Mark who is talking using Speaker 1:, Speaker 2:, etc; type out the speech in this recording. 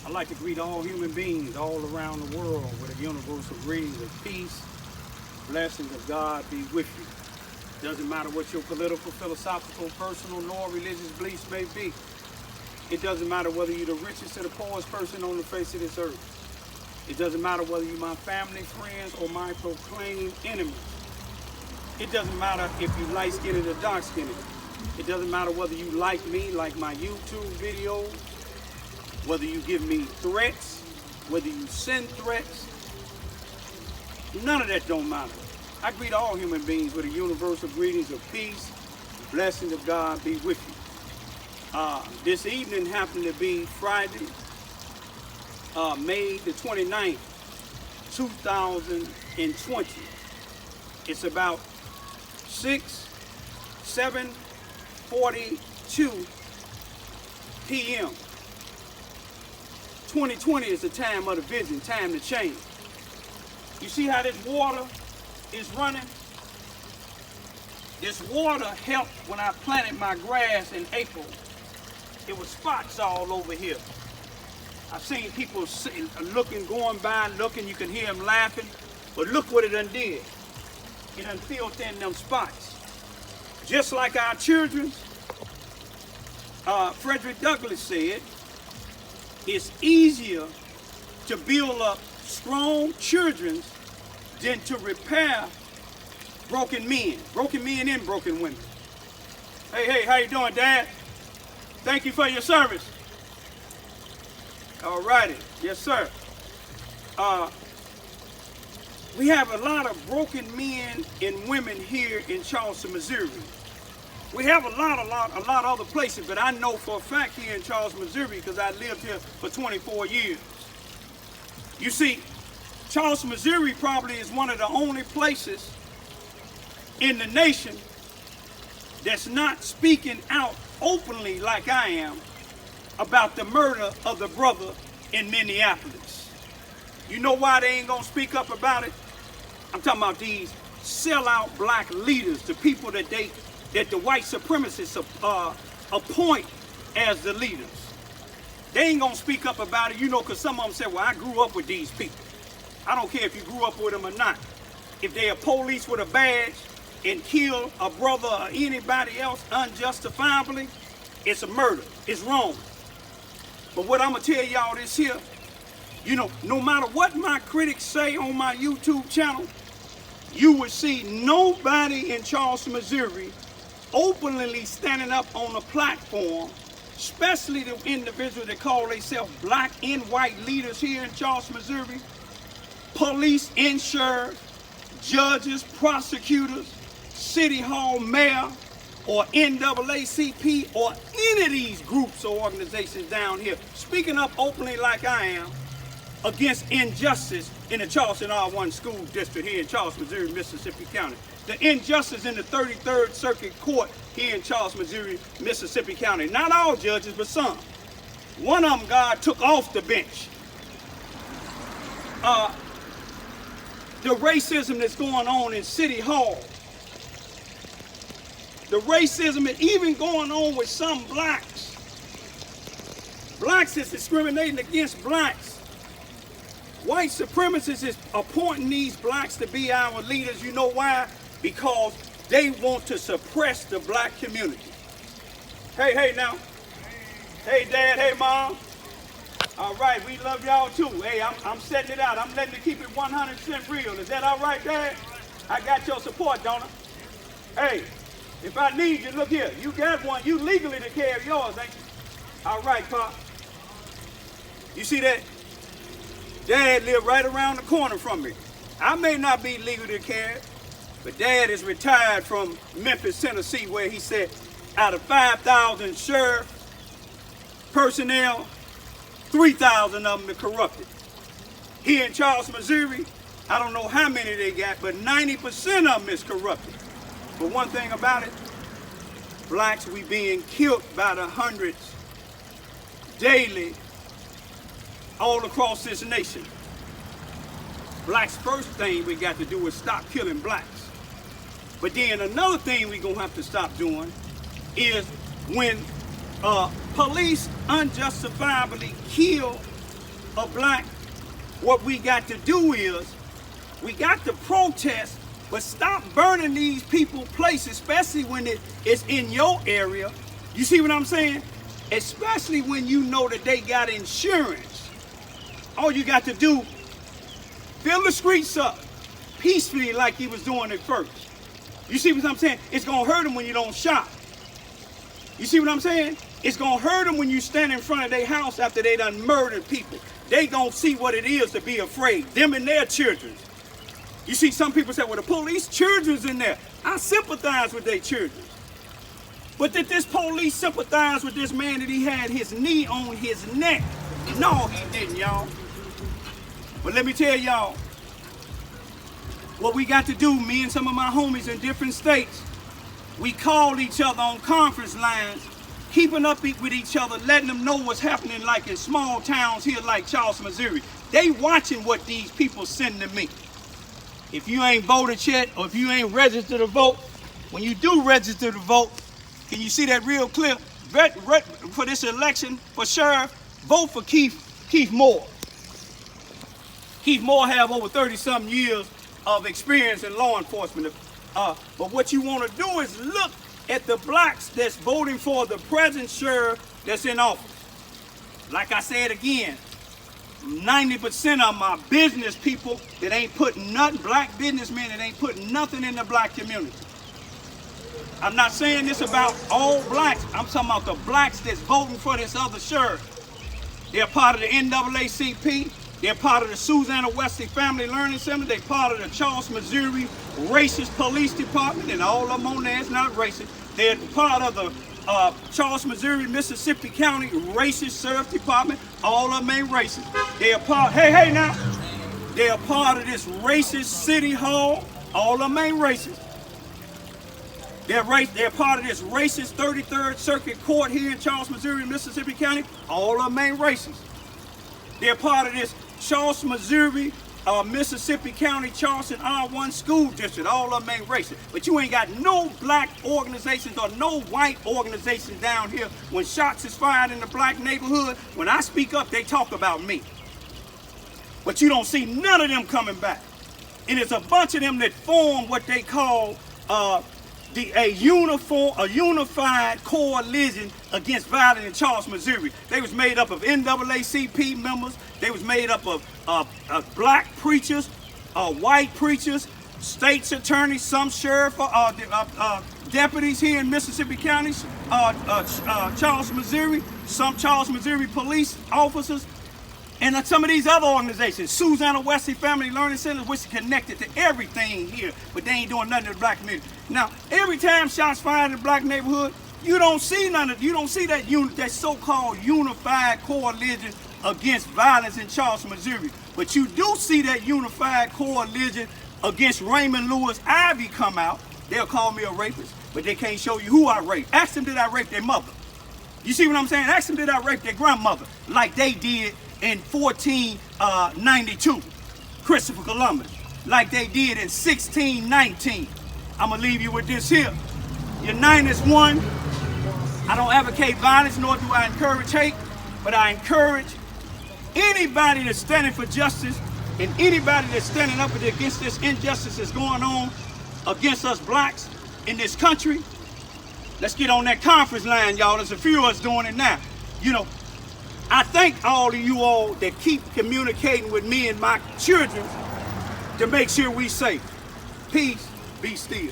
Speaker 1: I'd like to greet all human beings all around the world with a universal greetings of peace, blessings of God be with you. Doesn't matter what your political, philosophical, personal, nor religious beliefs may be. It doesn't matter whether you're the richest or the poorest person on the face of this earth. It doesn't matter whether you're my family, friends, or my proclaimed enemies. It doesn't matter if you light-skinned or dark-skinned. It doesn't matter whether you like me, like my YouTube videos, whether you give me threats, whether you send threats. None of that don't matter. I greet all human beings with a universal greetings of peace, blessings of God be with you. This evening happened to be Friday, May the 29th, 2020. It's about 7:42 p.m. 2020 is the time of the vision, time to change. You see how this water is running? This water helped when I planted my grass in April. There were spots all over here. I've seen people sitting, looking, going by, looking. You can hear them laughing. But look what it done did. It done filled in them spots. Just like our children, Frederick Douglass said, it's easier to build up strong children than to repair broken men and broken women. Hey, how you doing, Dad? Thank you for your service. All righty, yes, sir. We have a lot of broken men and women here in Charleston, Missouri. We have a lot of other places, but I know for a fact here in Charleston, Missouri, because I lived here for 24 years. You see, Charleston, Missouri probably is one of the only places in the nation that's not speaking out openly like I am about the murder of the brother in Minneapolis. You know why they ain't gonna speak up about it? I'm talking about these sellout black leaders, the people that the white supremacists appoint as the leaders. They ain't gonna speak up about it, you know, because some of them say, well, I grew up with these people. I don't care if you grew up with them or not. If they are police with a badge and kill a brother or anybody else unjustifiably, it's a murder. It's wrong. But what I'm gonna tell y'all this here, you know, no matter what my critics say on my YouTube channel, you will see nobody in Charleston, Missouri openly standing up on a platform, especially the individuals that call themselves black and white leaders here in Charleston, Missouri, police and sheriff, judges, prosecutors, city hall mayor, or NAACP, or any of these groups or organizations down here, speaking up openly like I am against injustice in the Charleston R1 school district here in Charleston, Missouri, Mississippi County. The injustice in the 33rd Circuit Court here in Charleston, Missouri, Mississippi County. Not all judges, but some. One of them, God took off the bench. The racism that's going on in City Hall. The racism is even going on with some blacks. Blacks is discriminating against blacks. White supremacists is appointing these blacks to be our leaders. You know why? Because they want to suppress the black community. Hey now. Hey, Dad. Hey, Mom. All right, we love y'all too. Hey, I'm setting it out. I'm letting it keep it 100% real. Is that all right, Dad? I got your support, don't I? Hey, if I need you, look here. You got one. You legally to carry yours, ain't you? All right, Pop. You see that? Dad lived right around the corner from me. I may not be legally to carry, but Dad is retired from Memphis, Tennessee, where he said out of 5,000 sheriff personnel, 3,000 of them are corrupted. Here in Charleston, Missouri, I don't know how many they got, but 90% of them is corrupted. But one thing about it, blacks, we being killed by the hundreds daily all across this nation. Blacks' first thing we got to do is stop killing blacks. But then another thing we're gonna have to stop doing is when police unjustifiably kill a black, what we got to do is, we got to protest, but stop burning these people places, especially when it's in your area. You see what I'm saying? Especially when you know that they got insurance. All you got to do, fill the streets up peacefully like he was doing it first. You see what I'm saying? It's going to hurt them when you don't shop. You see what I'm saying? It's going to hurt them when you stand in front of their house after they done murdered people. They going to see what it is to be afraid, them and their children. You see, some people say, well, the police children's in there. I sympathize with their children. But did this police sympathize with this man that he had his knee on his neck? No, he didn't, y'all. But let me tell y'all, what we got to do, me and some of my homies in different states, we call each other on conference lines, keeping up with each other, letting them know what's happening like in small towns here like Charleston, Missouri. They watching what these people send to me. If you ain't voted yet, or if you ain't registered to vote, when you do register to vote, can you see that real clear? For this election, for sheriff, vote for Keith Moore. Keith Moore have over 30-something years of experience in law enforcement. But what you want to do is look at the blacks that's voting for the present sheriff that's in office. Like I said again, 90% of my business people that ain't putting nothing, black businessmen that ain't putting nothing in the black community. I'm not saying this about all blacks. I'm talking about the blacks that's voting for this other sheriff. They're part of the NAACP. They're part of the Susanna Wesley Family Learning Center. They're part of the Charleston, Missouri Racist Police Department, and all of them on there is not racist. They're part of the Charleston, Missouri, Mississippi County Racist Sheriff Department. All of them ain't racist. They're part, hey now. They're part of this racist city hall. All of them ain't racist. They're part of this racist 33rd Circuit Court here in Charleston, Missouri, Mississippi County. All of them ain't racist. They're part of this Charleston, Missouri, Mississippi County, Charleston R1 School District. All of them ain't racist. But you ain't got no black organizations or no white organizations down here. When shots is fired in the black neighborhood, when I speak up, they talk about me. But you don't see none of them coming back. And it's a bunch of them that form what they call a unified coalition against violence in Charleston, Missouri. They was made up of NAACP members. They was made up of black preachers, white preachers, state's attorneys, some sheriff, deputies here in Mississippi County, Charleston, Missouri, some Charleston, Missouri police officers, and some of these other organizations, Susanna Wesley Family Learning Center, which is connected to everything here, but they ain't doing nothing in the black community. Now, every time shots fired in the black neighborhood, you don't see that so-called unified coalition against violence in Charleston, Missouri. But you do see that unified coalition against Raymond Lewis Ivy come out. They'll call me a rapist, but they can't show you who I raped. Ask them, did I rape their mother? You see what I'm saying? Ask them, did I rape their grandmother like they did in 1492, Christopher Columbus, like they did in 1619. I'm gonna leave you with this here. Unite as one. I don't advocate violence, nor do I encourage hate, but I encourage anybody that's standing for justice and anybody that's standing up against this injustice that's going on against us blacks in this country. Let's get on that conference line, y'all. There's a few of us doing it now. You know, I thank all of you all that keep communicating with me and my children to make sure we safe. Peace, be still.